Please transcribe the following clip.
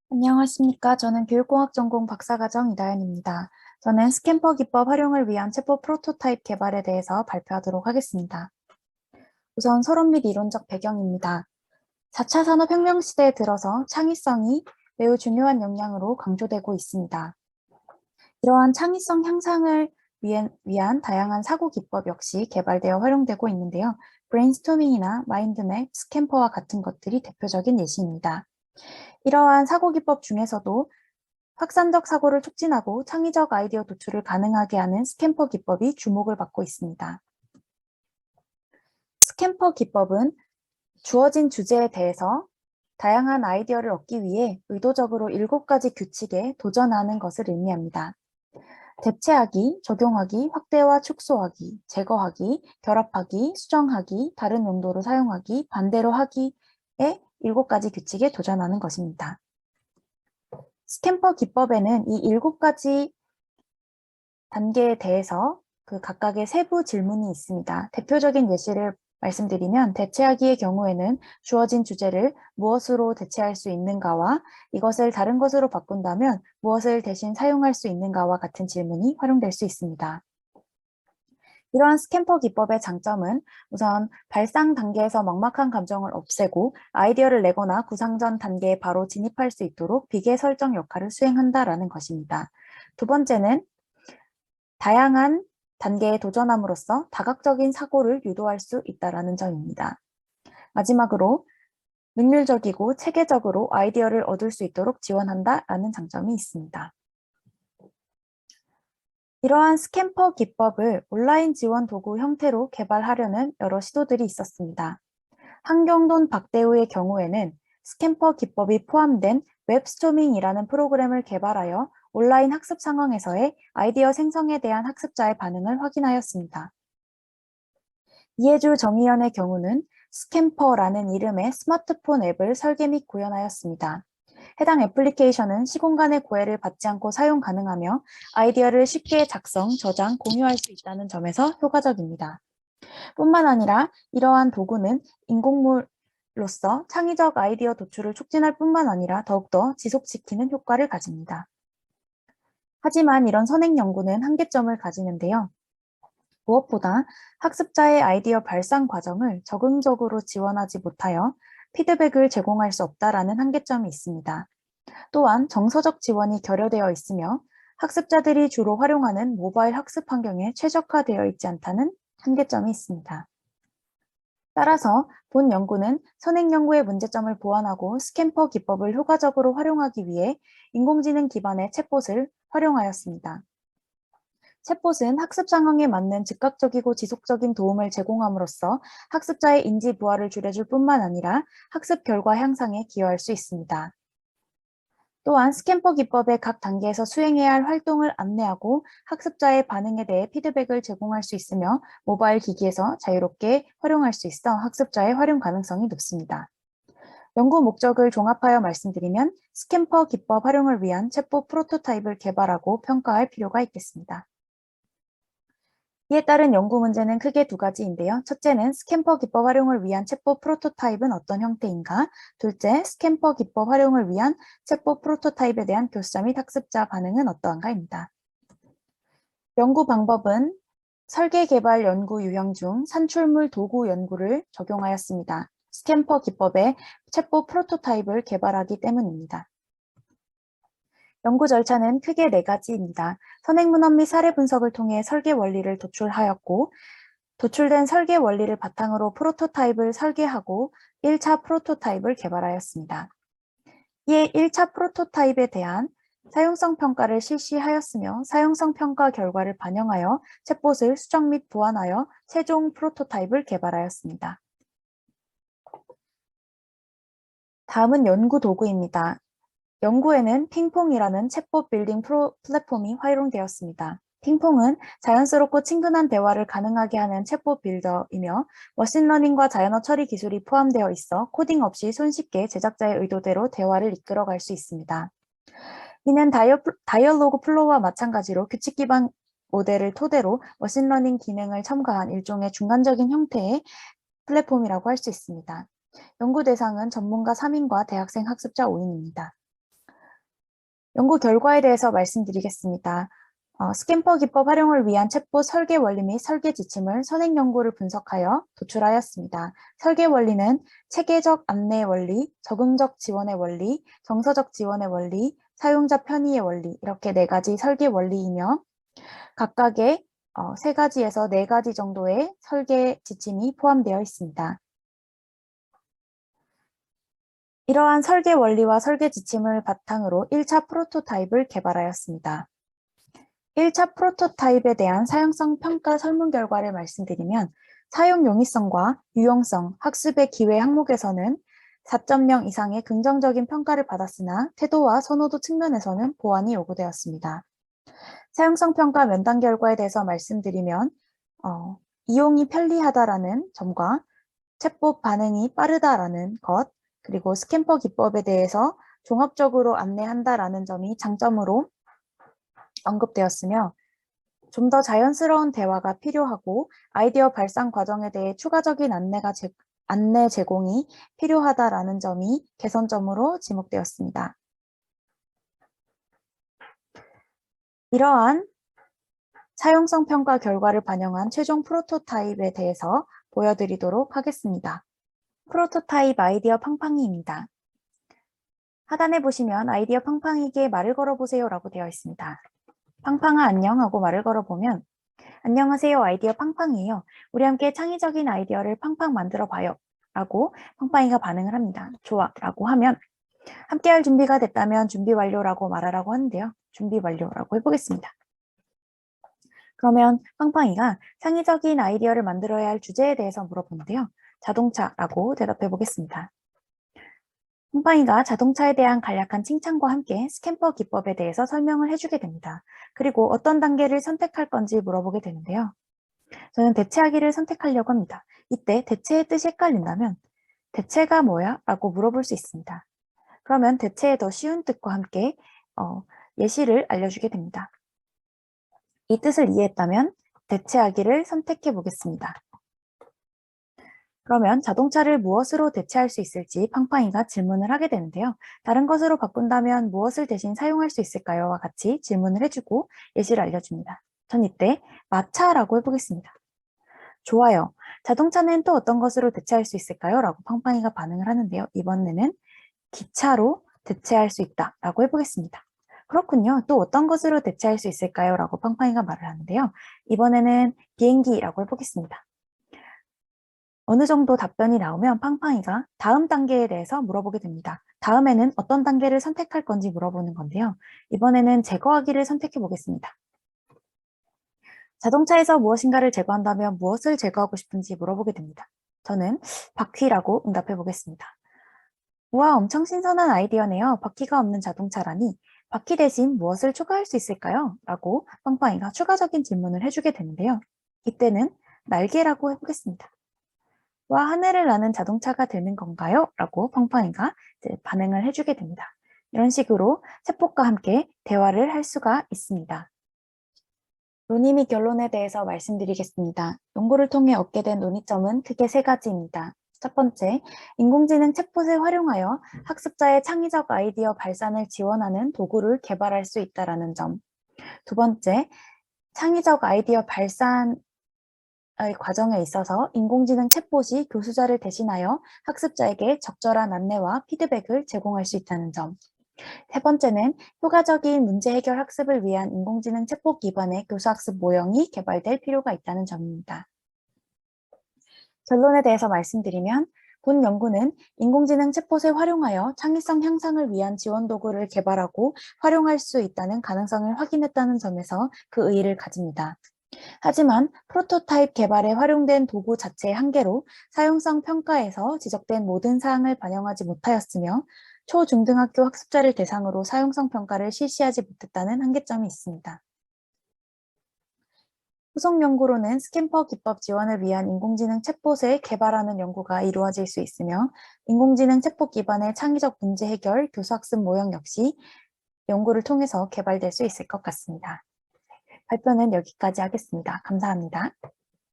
안녕하십니까. 저는 교육공학 전공 박사과정 이다연입니다. 저는 스캠퍼 기법 활용을 위한 챗봇 프로토타입 개발에 대해서 발표하도록 하겠습니다. 우선 서론 및 이론적 배경입니다. 4차 산업혁명 시대에 들어서 창의성이 매우 중요한 역량으로 강조되고 있습니다. 이러한 창의성 향상을 위한 다양한 사고 기법 역시 개발되어 활용되고 있는데요. 브레인스토밍이나 마인드맵, 스캠퍼와 같은 것들이 대표적인 예시입니다. 이러한 사고 기법 중에서도 확산적 사고를 촉진하고 창의적 아이디어 도출을 가능하게 하는 스캠퍼 기법이 주목을 받고 있습니다. 스캠퍼 기법은 주어진 주제에 대해서 다양한 아이디어를 얻기 위해 의도적으로 7가지 규칙에 도전하는 것을 의미합니다. 대체하기, 적용하기, 확대와 축소하기, 제거하기, 결합하기, 수정하기, 다른 용도로 사용하기, 반대로 하기의 7가지 규칙에 도전하는 것입니다. 스캠퍼 기법에는 이 7가지 단계에 대해서 그 각각의 세부 질문이 있습니다. 대표적인 예시를 말씀드리면 대체하기의 경우에는 주어진 주제를 무엇으로 대체할 수 있는가와 이것을 다른 것으로 바꾼다면 무엇을 대신 사용할 수 있는가와 같은 질문이 활용될 수 있습니다. 이러한 스캠퍼 기법의 장점은 우선 발상 단계에서 막막한 감정을 없애고 아이디어를 내거나 구상 전 단계에 바로 진입할 수 있도록 비계 설정 역할을 수행한다라는 것입니다. 두 번째는 다양한 단계에 도전함으로써 다각적인 사고를 유도할 수 있다는 점입니다. 마지막으로 능률적이고 체계적으로 아이디어를 얻을 수 있도록 지원한다라는 장점이 있습니다. 이러한 스캠퍼 기법을 온라인 지원 도구 형태로 개발하려는 여러 시도들이 있었습니다. 한경돈 박대우의 경우에는 스캠퍼 기법이 포함된 웹스토밍이라는 프로그램을 개발하여 온라인 학습 상황에서의 아이디어 생성에 대한 학습자의 반응을 확인하였습니다. 이해주 정의연의 경우는 스캠퍼라는 이름의 스마트폰 앱을 설계 및 구현하였습니다. 해당 애플리케이션은 시공간의 구애를 받지 않고 사용 가능하며 아이디어를 쉽게 작성, 저장, 공유할 수 있다는 점에서 효과적입니다. 뿐만 아니라 이러한 도구는 인공물로서 창의적 아이디어 도출을 촉진할 뿐만 아니라 더욱더 지속시키는 효과를 가집니다. 하지만 이런 선행 연구는 한계점을 가지는데요. 무엇보다 학습자의 아이디어 발상 과정을 적응적으로 지원하지 못하여 피드백을 제공할 수 없다라는 한계점이 있습니다. 또한 정서적 지원이 결여되어 있으며 학습자들이 주로 활용하는 모바일 학습 환경에 최적화되어 있지 않다는 한계점이 있습니다. 따라서 본 연구는 선행 연구의 문제점을 보완하고 스캠퍼 기법을 효과적으로 활용하기 위해 인공지능 기반의 챗봇을 활용하였습니다. 챗봇은 학습 상황에 맞는 즉각적이고 지속적인 도움을 제공함으로써 학습자의 인지 부하를 줄여줄 뿐만 아니라 학습 결과 향상에 기여할 수 있습니다. 또한 스캠퍼 기법의 각 단계에서 수행해야 할 활동을 안내하고 학습자의 반응에 대해 피드백을 제공할 수 있으며 모바일 기기에서 자유롭게 활용할 수 있어 학습자의 활용 가능성이 높습니다. 연구 목적을 종합하여 말씀드리면 스캠퍼 기법 활용을 위한 챗봇 프로토타입을 개발하고 평가할 필요가 있겠습니다. 이에 따른 연구 문제는 크게 2가지인데요. 첫째는 스캠퍼 기법 활용을 위한 챗봇 프로토타입은 어떤 형태인가? 둘째, 스캠퍼 기법 활용을 위한 챗봇 프로토타입에 대한 교수자 및 학습자 반응은 어떠한가입니다. 연구 방법은 설계 개발 연구 유형 중 산출물 도구 연구를 적용하였습니다. 스캠퍼 기법의 챗봇 프로토타입을 개발하기 때문입니다. 연구 절차는 크게 4가지입니다. 선행 문헌 및 사례 분석을 통해 설계 원리를 도출하였고, 도출된 설계 원리를 바탕으로 프로토타입을 설계하고 1차 프로토타입을 개발하였습니다. 이에 1차 프로토타입에 대한 사용성 평가를 실시하였으며 사용성 평가 결과를 반영하여 챗봇을 수정 및 보완하여 최종 프로토타입을 개발하였습니다. 다음은 연구 도구입니다. 연구에는 핑퐁이라는 챗봇 빌딩 플랫폼이 활용되었습니다. 핑퐁은 자연스럽고 친근한 대화를 가능하게 하는 챗봇 빌더이며 머신러닝과 자연어 처리 기술이 포함되어 있어 코딩 없이 손쉽게 제작자의 의도대로 대화를 이끌어갈 수 있습니다. 이는 다이얼로그 플로우와 마찬가지로 규칙 기반 모델을 토대로 머신러닝 기능을 첨가한 일종의 중간적인 형태의 플랫폼이라고 할 수 있습니다. 연구 대상은 전문가 3인과 대학생 학습자 5인입니다. 연구 결과에 대해서 말씀드리겠습니다. 스캠퍼 기법 활용을 위한 챗봇 설계 원리 및 설계 지침을 선행 연구를 분석하여 도출하였습니다. 설계 원리는 체계적 안내 원리, 적응적 지원의 원리, 정서적 지원의 원리, 사용자 편의의 원리 이렇게 4가지 설계 원리이며 각각의 3가지에서 4가지 정도의 설계 지침이 포함되어 있습니다. 이러한 설계 원리와 설계 지침을 바탕으로 1차 프로토타입을 개발하였습니다. 1차 프로토타입에 대한 사용성 평가 설문 결과를 말씀드리면 사용 용이성과 유용성, 학습의 기회 항목에서는 4.0 이상의 긍정적인 평가를 받았으나 태도와 선호도 측면에서는 보완이 요구되었습니다. 사용성 평가 면담 결과에 대해서 말씀드리면 이용이 편리하다라는 점과 챗봇 반응이 빠르다라는 것, 그리고 스캠퍼 기법에 대해서 종합적으로 안내한다라는 점이 장점으로 언급되었으며 좀 더 자연스러운 대화가 필요하고 아이디어 발상 과정에 대해 추가적인 안내 제공이 필요하다라는 점이 개선점으로 지목되었습니다. 이러한 사용성 평가 결과를 반영한 최종 프로토타입에 대해서 보여드리도록 하겠습니다. 프로토타입 아이디어 팡팡이입니다. 하단에 보시면 아이디어 팡팡이에게 말을 걸어보세요 라고 되어 있습니다. 팡팡아 안녕 하고 말을 걸어보면 안녕하세요 아이디어 팡팡이에요. 우리 함께 창의적인 아이디어를 팡팡 만들어 봐요 라고 팡팡이가 반응을 합니다. 좋아 라고 하면 함께할 준비가 됐다면 준비 완료라고 말하라고 하는데요. 준비 완료라고 해보겠습니다. 그러면 팡팡이가 창의적인 아이디어를 만들어야 할 주제에 대해서 물어보는데요. 자동차라고 대답해 보겠습니다. 팡팡이가 자동차에 대한 간략한 칭찬과 함께 스캠퍼 기법에 대해서 설명을 해주게 됩니다. 그리고 어떤 단계를 선택할 건지 물어보게 되는데요. 저는 대체하기를 선택하려고 합니다. 이때 대체의 뜻이 헷갈린다면 대체가 뭐야? 라고 물어볼 수 있습니다. 그러면 대체의 더 쉬운 뜻과 함께 예시를 알려주게 됩니다. 이 뜻을 이해했다면 대체하기를 선택해 보겠습니다. 그러면 자동차를 무엇으로 대체할 수 있을지 팡팡이가 질문을 하게 되는데요. 다른 것으로 바꾼다면 무엇을 대신 사용할 수 있을까요? 와 같이 질문을 해주고 예시를 알려줍니다. 전 이때 마차라고 해보겠습니다. 좋아요. 자동차는 또 어떤 것으로 대체할 수 있을까요? 라고 팡팡이가 반응을 하는데요. 이번에는 기차로 대체할 수 있다 라고 해보겠습니다. 그렇군요. 또 어떤 것으로 대체할 수 있을까요? 라고 팡팡이가 말을 하는데요. 이번에는 비행기라고 해보겠습니다. 어느 정도 답변이 나오면 팡팡이가 다음 단계에 대해서 물어보게 됩니다. 다음에는 어떤 단계를 선택할 건지 물어보는 건데요. 이번에는 제거하기를 선택해 보겠습니다. 자동차에서 무엇인가를 제거한다면 무엇을 제거하고 싶은지 물어보게 됩니다. 저는 바퀴라고 응답해 보겠습니다. 우와, 엄청 신선한 아이디어네요. 바퀴가 없는 자동차라니 바퀴 대신 무엇을 추가할 수 있을까요? 라고 팡팡이가 추가적인 질문을 해주게 되는데요. 이때는 날개라고 해보겠습니다. 와, 하늘을 나는 자동차가 되는 건가요? 라고 팡팡이가 반응을 해주게 됩니다. 이런 식으로 챗봇과 함께 대화를 할 수가 있습니다. 논의 및 결론에 대해서 말씀드리겠습니다. 연구를 통해 얻게 된 논의점은 크게 3가지입니다. 첫 번째, 인공지능 챗봇을 활용하여 학습자의 창의적 아이디어 발산을 지원하는 도구를 개발할 수 있다는 점. 두 번째, 창의적 아이디어 발산의 과정에 있어서 인공지능 챗봇이 교수자를 대신하여 학습자에게 적절한 안내와 피드백을 제공할 수 있다는 점. 세 번째는 효과적인 문제 해결 학습을 위한 인공지능 챗봇 기반의 교수학습 모형이 개발될 필요가 있다는 점입니다. 결론에 대해서 말씀드리면 본 연구는 인공지능 챗봇을 활용하여 창의성 향상을 위한 지원 도구를 개발하고 활용할 수 있다는 가능성을 확인했다는 점에서 그 의의를 가집니다. 하지만 프로토타입 개발에 활용된 도구 자체의 한계로 사용성 평가에서 지적된 모든 사항을 반영하지 못하였으며 초중등학교 학습자를 대상으로 사용성 평가를 실시하지 못했다는 한계점이 있습니다. 후속 연구로는 스캠퍼 기법 지원을 위한 인공지능 챗봇을 개발하는 연구가 이루어질 수 있으며 인공지능 챗봇 기반의 창의적 문제 해결 교수학습 모형 역시 연구를 통해서 개발될 수 있을 것 같습니다. 발표는 여기까지 하겠습니다. 감사합니다.